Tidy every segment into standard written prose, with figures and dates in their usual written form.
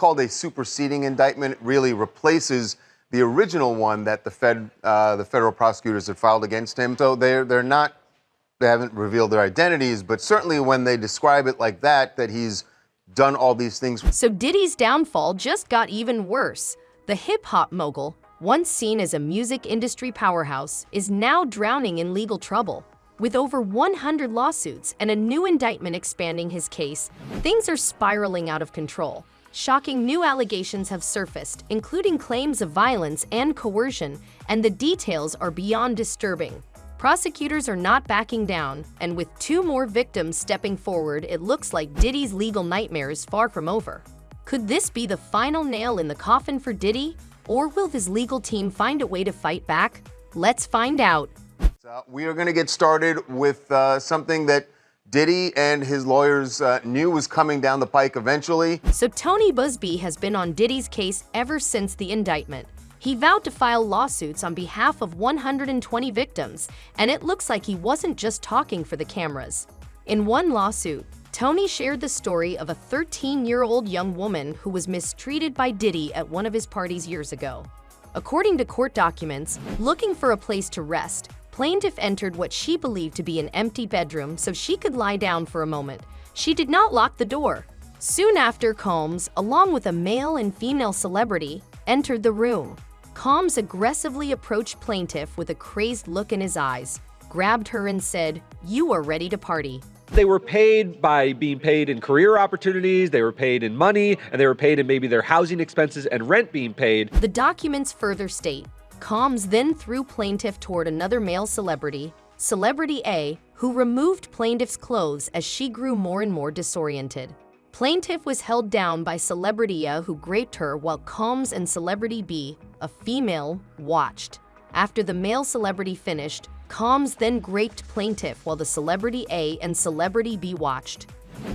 called a superseding indictment. It really replaces the original one that the federal prosecutors had filed against him. So they haven't revealed their identities, but certainly when they describe it like that he's done all these things. So Diddy's downfall just got even worse. The hip-hop mogul, once seen as a music industry powerhouse, is now drowning in legal trouble. With over 100 lawsuits and a new indictment expanding his case, things are spiraling out of control. Shocking new allegations have surfaced, including claims of violence and coercion, and the details are beyond disturbing. Prosecutors are not backing down, and with 2 more victims stepping forward, it looks like Diddy's legal nightmare is far from over. Could this be the final nail in the coffin for Diddy, or will his legal team find a way to fight back? Let's find out. We are going to get started with something that Diddy and his lawyers knew was coming down the pike eventually. So Tony Buzzbee has been on Diddy's case ever since the indictment. He vowed to file lawsuits on behalf of 120 victims, and it looks like he wasn't just talking for the cameras. In one lawsuit, Tony shared the story of a 13-year-old young woman who was mistreated by Diddy at one of his parties years ago. According to court documents, looking for a place to rest, plaintiff entered what she believed to be an empty bedroom so she could lie down for a moment. She did not lock the door. Soon after, Combs, along with a male and female celebrity, entered the room. Combs aggressively approached plaintiff with a crazed look in his eyes, grabbed her and said, "You are ready to party." They were paid by being paid in career opportunities, they were paid in money, and they were paid in maybe their housing expenses and rent being paid. The documents further state, Combs then threw plaintiff toward another male celebrity, Celebrity A, who removed plaintiff's clothes as she grew more and more disoriented. Plaintiff was held down by Celebrity A, who raped her, while Combs and Celebrity B, a female, watched. After the male celebrity finished, Combs then raped plaintiff while the Celebrity A and Celebrity B watched.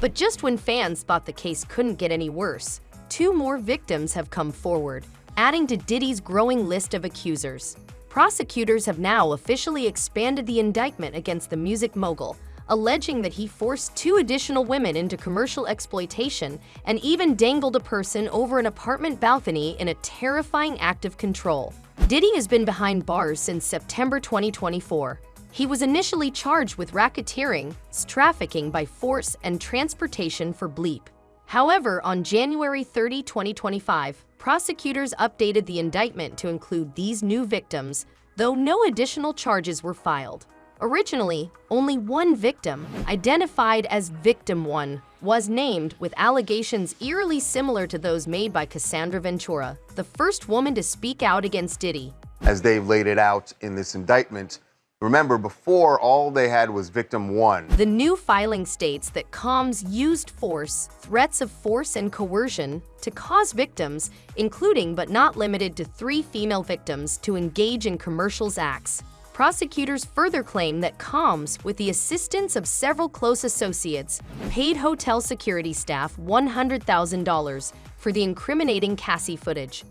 But just when fans thought the case couldn't get any worse, 2 more victims have come forward, adding to Diddy's growing list of accusers. Prosecutors have now officially expanded the indictment against the music mogul, alleging that he forced 2 additional women into commercial exploitation and even dangled a person over an apartment balcony in a terrifying act of control. Diddy has been behind bars since September 2024. He was initially charged with racketeering, trafficking by force, and transportation for bleep. However, on January 30, 2025, prosecutors updated the indictment to include these new victims, though no additional charges were filed. Originally, only 1 victim, identified as Victim 1, was named, with allegations eerily similar to those made by Cassandra Ventura, the first woman to speak out against Diddy. As they've laid it out in this indictment, remember, before all they had was Victim 1. The new filing states that Combs used force, threats of force, and coercion to cause victims, including but not limited to 3 female victims, to engage in commercials acts. Prosecutors further claim that Combs, with the assistance of several close associates, paid hotel security staff $100,000 for the incriminating Cassie footage.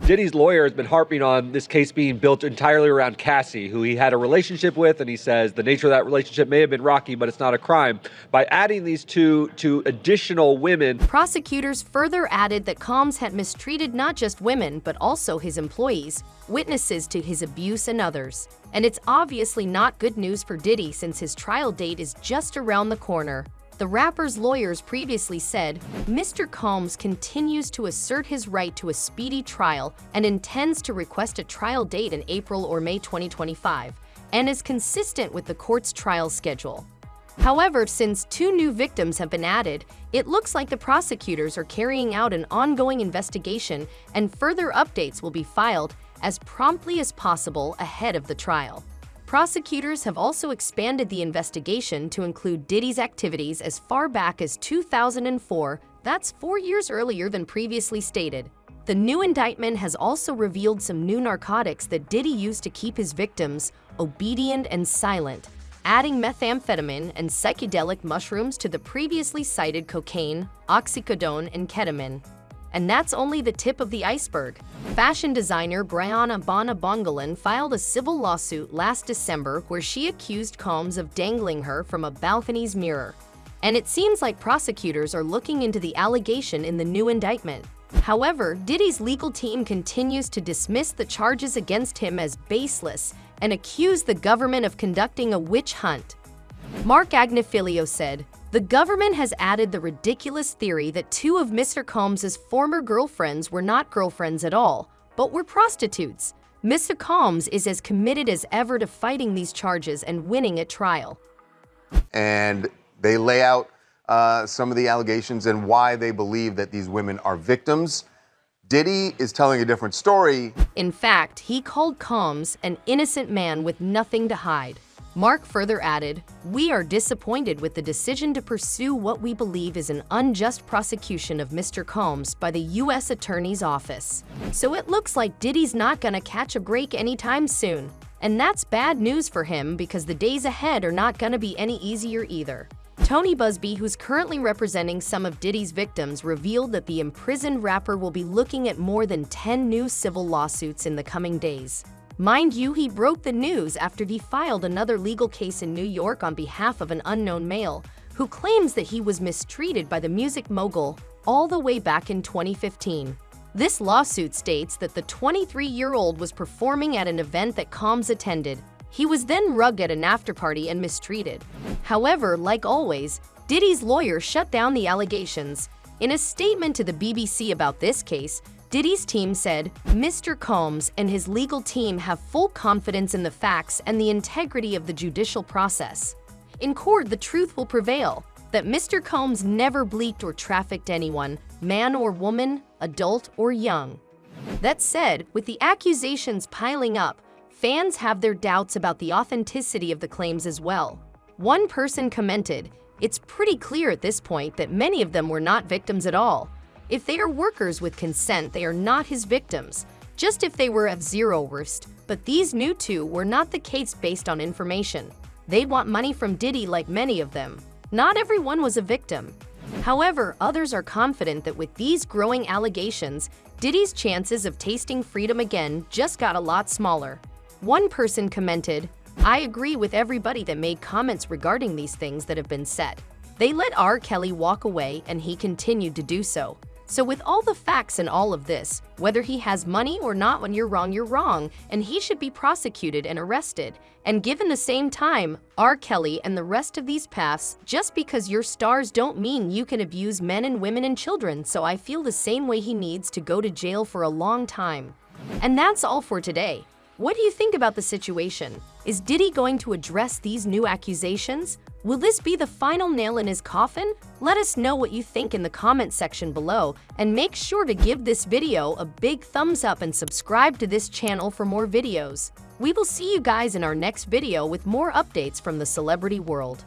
Diddy's lawyer has been harping on this case being built entirely around Cassie, who he had a relationship with, and he says the nature of that relationship may have been rocky, but it's not a crime. By adding these two additional women, prosecutors further added that Combs had mistreated not just women, but also his employees, witnesses to his abuse, and others. And it's obviously not good news for Diddy, since his trial date is just around the corner. The rapper's lawyers previously said, Mr. Combs continues to assert his right to a speedy trial and intends to request a trial date in April or May 2025, and is consistent with the court's trial schedule. However, since 2 new victims have been added, it looks like the prosecutors are carrying out an ongoing investigation, and further updates will be filed as promptly as possible ahead of the trial. Prosecutors have also expanded the investigation to include Diddy's activities as far back as 2004, that's 4 years earlier than previously stated. The new indictment has also revealed some new narcotics that Diddy used to keep his victims obedient and silent, adding methamphetamine and psychedelic mushrooms to the previously cited cocaine, oxycodone, and ketamine. And that's only the tip of the iceberg. Fashion designer Brianna Bonabongolan filed a civil lawsuit last December where she accused Combs of dangling her from a balcony's mirror. And it seems like prosecutors are looking into the allegation in the new indictment. However, Diddy's legal team continues to dismiss the charges against him as baseless and accuse the government of conducting a witch hunt. Mark Agnifilio said, "The government has added the ridiculous theory that two of Mr. Combs' former girlfriends were not girlfriends at all, but were prostitutes. Mr. Combs is as committed as ever to fighting these charges and winning at trial." And they lay out some of the allegations and why they believe that these women are victims. Diddy is telling a different story. In fact, he called Combs an innocent man with nothing to hide. Mark further added, "We are disappointed with the decision to pursue what we believe is an unjust prosecution of Mr. Combs by the U.S. Attorney's Office." So it looks like Diddy's not gonna catch a break anytime soon. And that's bad news for him because the days ahead are not gonna be any easier either. Tony Buzzbee, who's currently representing some of Diddy's victims, revealed that the imprisoned rapper will be looking at more than 10 new civil lawsuits in the coming days. Mind you, he broke the news after he filed another legal case in New York on behalf of an unknown male who claims that he was mistreated by the music mogul all the way back in 2015. This lawsuit states that the 23-year-old was performing at an event that Combs attended. He was then rugged at an afterparty and mistreated. However, like always, Diddy's lawyer shut down the allegations. In a statement to the BBC about this case, Diddy's team said, "Mr. Combs and his legal team have full confidence in the facts and the integrity of the judicial process. In court, the truth will prevail, that Mr. Combs never bleaked or trafficked anyone, man or woman, adult or young." That said, with the accusations piling up, fans have their doubts about the authenticity of the claims as well. One person commented, "It's pretty clear at this point that many of them were not victims at all. If they are workers with consent, they are not his victims, just if they were of zero worst. But these new two were not the case based on information. They want money from Diddy like many of them. Not everyone was a victim." However, others are confident that with these growing allegations, Diddy's chances of tasting freedom again just got a lot smaller. One person commented, "I agree with everybody that made comments regarding these things that have been said. They let R. Kelly walk away and he continued to do so. So with all the facts and all of this, whether he has money or not, when you're wrong, and he should be prosecuted and arrested. And given the same time, R. Kelly and the rest of these paths, just because you're stars don't mean you can abuse men and women and children, so I feel the same way he needs to go to jail for a long time." And that's all for today. What do you think about the situation? Is Diddy going to address these new accusations? Will this be the final nail in his coffin? Let us know what you think in the comment section below, and make sure to give this video a big thumbs up and subscribe to this channel for more videos. We will see you guys in our next video with more updates from the celebrity world.